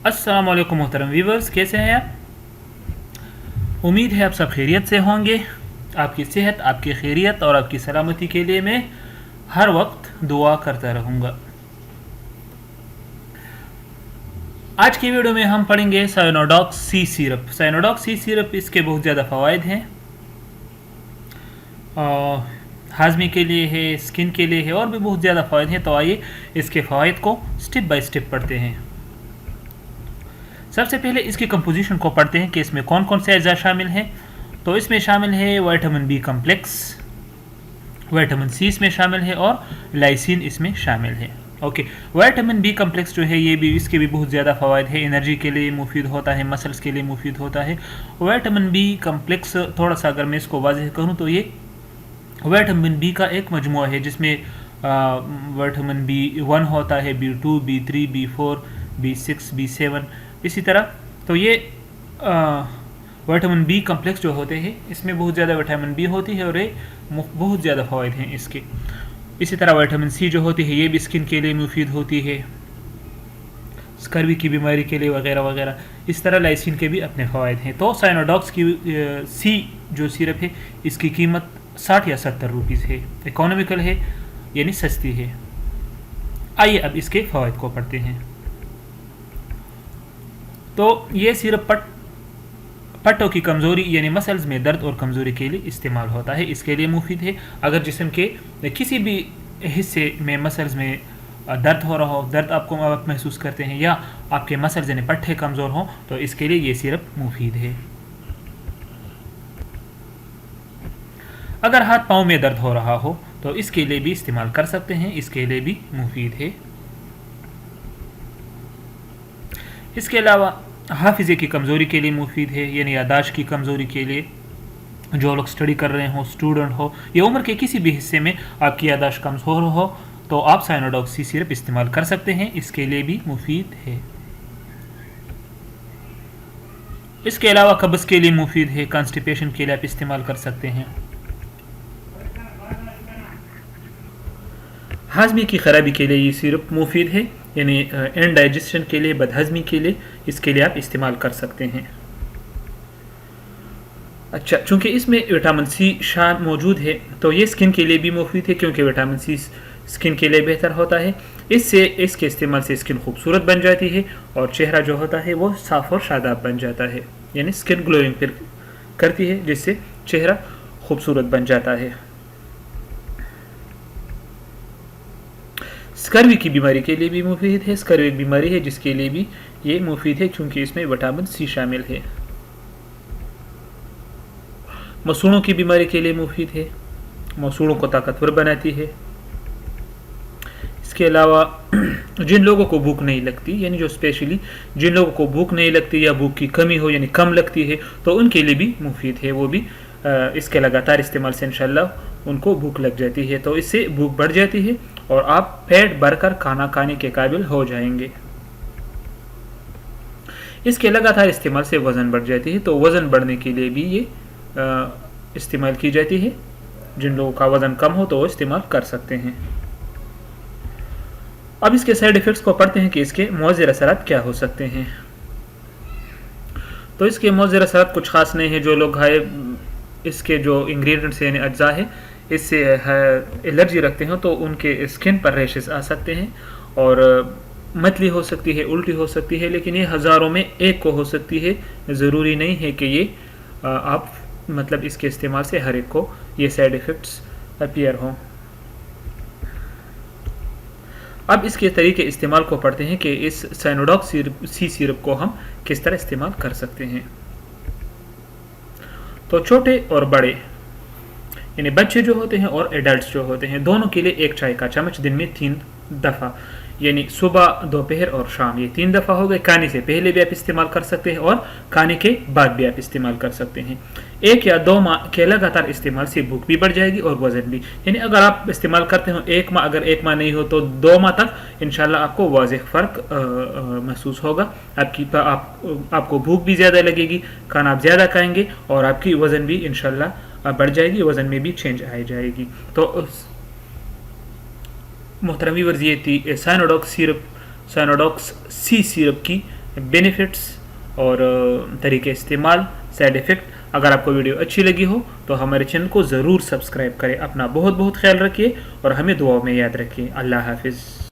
अस्सलाम वालेकुम मोहतरम व्यूवर्स, कैसे हैं आप। उम्मीद है आप सब खैरियत से होंगे। आपकी सेहत, आपकी खैरियत और आपकी सलामती के लिए मैं हर वक्त दुआ करता रहूँगा। आज की वीडियो में हम पढ़ेंगे साइनोडॉक्स सी सिरप। साइनोडॉक्स सी सिरप, इसके बहुत ज़्यादा फ़वाइद हैं। हाजमे के लिए है, स्किन के लिए है, और भी बहुत ज़्यादा फ़वाइद हैं। तो आइए इसके फ़वाइद को स्टेप बाय स्टेप पढ़ते हैं। सबसे पहले इसकी कंपोजिशन को पढ़ते हैं कि इसमें कौन कौन से अज़ा शामिल हैं। तो इसमें शामिल है vitamin B complex, vitamin C इसमें शामिल है और लाइसिन इसमें शामिल है। ओके, विटामिन बी कम्प्लेक्स जो है ये भी, इसके भी बहुत ज़्यादा फ़वाइद है। एनर्जी के लिए मुफीद होता है, मसल्स के लिए मुफीद होता है। विटामिन बी कम्प्लेक्स थोड़ा सा अगर मैं इसको वाज़ेह करूँ तो ये विटामिन बी का एक मजमुआ है, जिसमें विटामिन B1 होता है, B2, B3, B4, B6, B7 इसी तरह। तो ये विटामिन बी कम्प्लेक्स जो होते हैं इसमें बहुत ज़्यादा विटामिन बी होती है और ये बहुत ज़्यादा फ़वाइद हैं इसके। इसी तरह विटामिन सी जो होती है ये भी स्किन के लिए मुफीद होती है, स्कर्वी की बीमारी के लिए वगैरह वगैरह। इस तरह लाइसिन के भी अपने फ़वाइद हैं। तो साइनोडॉक्स की सी जो सिरप है इसकी कीमत 60 या 70 रुपीज़ है, इकोनॉमिकल है यानी सस्ती है। आइए अब इसके फ़वाइद को पढ़ते हैं। तो ये सिरप पट्टों की कमज़ोरी यानी मसल्स में दर्द और कमज़ोरी के लिए इस्तेमाल होता है, इसके लिए मुफीद है। अगर जिस्म के किसी भी हिस्से में मसल्स में दर्द हो रहा हो, दर्द आपको आप महसूस करते हैं, या आपके मसल्स यानी पट्टे कमज़ोर हों, तो इसके लिए ये सिरप मुफीद है। अगर हाथ पाँव में दर्द हो रहा हो तो इसके लिए भी इस्तेमाल कर सकते हैं, इसके लिए भी मुफीद है। इसके अलावा हाफिज़े की कमज़ोरी के लिए मुफीद है, यानी यादाश्त की कमज़ोरी के लिए। जो लोग स्टडी कर रहे हो, स्टूडेंट हो, या उम्र के किसी भी हिस्से में आपकी यादाश्त कमज़ोर हो, तो आप साइनोडॉक्स सी सिरप इस्तेमाल कर सकते हैं, इसके लिए भी मुफीद है। इसके अलावा कब्ज़ के लिए मुफीद है, कॉन्स्टिपेशन के लिए आप इस्तेमाल कर सकते हैं। हाजमे की ख़राबी के लिए ये सिरप मुफीद है, यानी इनडाइजेशन के लिए, बदहज़मी के लिए, इसके लिए आप इस्तेमाल कर सकते हैं। अच्छा, चूँकि इसमें विटामिन सी मौजूद है तो ये स्किन के लिए भी मुफीद है, क्योंकि विटामिन सी स्किन के लिए बेहतर होता है। इसके इस्तेमाल से स्किन खूबसूरत बन जाती है और चेहरा जो होता है वो साफ़ और शादाब बन जाता है, यानी स्किन ग्लोइंग करती है, जिससे चेहरा खूबसूरत बन जाता है। स्कर्वी की बीमारी के लिए भी मुफीद है। स्कर्वी एक बीमारी है जिसके लिए भी ये मुफीद है, क्योंकि इसमें विटामिन सी शामिल है। मसूड़ों की बीमारी के लिए मुफीद है, मसूड़ों को ताकतवर बनाती है। इसके अलावा जिन लोगों को भूख नहीं लगती, यानी जो स्पेशली जिन लोगों को भूख नहीं लगती या भूख की कमी हो यानी कम लगती है, तो उनके लिए भी मुफीद है। वो भी इसके लगातार इस्तेमाल से इंशाल्लाह उनको भूख लग जाती है, तो इससे भूख बढ़ जाती है और आप पेट भरकर खाना खाने के काबिल हो जाएंगे। इसके लगातार इस्तेमाल से वज़न बढ़ जाती है, तो वज़न बढ़ने के लिए भी ये इस्तेमाल की जाती है। जिन लोगों का वज़न कम हो तो वो इस्तेमाल कर सकते हैं। अब इसके साइड इफ़ेक्ट्स को पढ़ते हैं कि इसके मुअज़्ज़िर असरात क्या हो सकते हैं। तो इसके मुअज़्ज़िर असरात कुछ ख़ास नहीं है। जो लोग इसके जो इंग्रेडिएंट्स यानी अज्जा है इससे एलर्जी रखते हैं तो उनके स्किन पर रैशेस आ सकते हैं और मतली हो सकती है, उल्टी हो सकती है, लेकिन ये हज़ारों में एक को हो सकती है। ज़रूरी नहीं है कि ये आप मतलब इसके इस्तेमाल से हर एक को ये साइड इफ़ेक्ट्स अपीयर हों। अब इसके तरीके इस्तेमाल को पढ़ते हैं कि इस साइनोडॉक्स सी सिरप को हम किस तरह इस्तेमाल कर सकते हैं। तो छोटे और बड़े यानी बच्चे जो होते हैं और एडल्ट्स जो होते हैं, दोनों के लिए एक चाय का चम्मच दिन में 3 दफ़ा, यानी सुबह, दोपहर और शाम, ये 3 दफ़ा हो गए। खाने से पहले भी आप इस्तेमाल कर सकते हैं और खाने के बाद भी आप इस्तेमाल कर सकते हैं। 1 या 2 माह के लगातार इस्तेमाल से भूख भी बढ़ जाएगी और वज़न भी, यानी अगर आप इस्तेमाल करते हो 1 माह, अगर 1 माह नहीं हो तो 2 माह तक इंशाल्लाह आपको वाज़ेह फ़र्क महसूस होगा। आपको भूख भी ज़्यादा लगेगी, खाना आप ज़्यादा खाएंगे और आपकी वज़न भी इंशाल्लाह बढ़ जाएगी, वज़न में भी चेंज आ जाएगी। तो मोहतरम व्यूअर्स, ये थी साइनोडॉक्स सी सिरप की بینیفٹس اور طریقے استعمال، سائیڈ افیکٹ. اگر آپ کو ویڈیو اچھی لگی ہو تو ہمارے چینل کو ضرور سبسکرائب کریں. اپنا بہت بہت خیال رکھیے اور ہمیں دعاؤں میں یاد رکھیے. اللہ حافظ.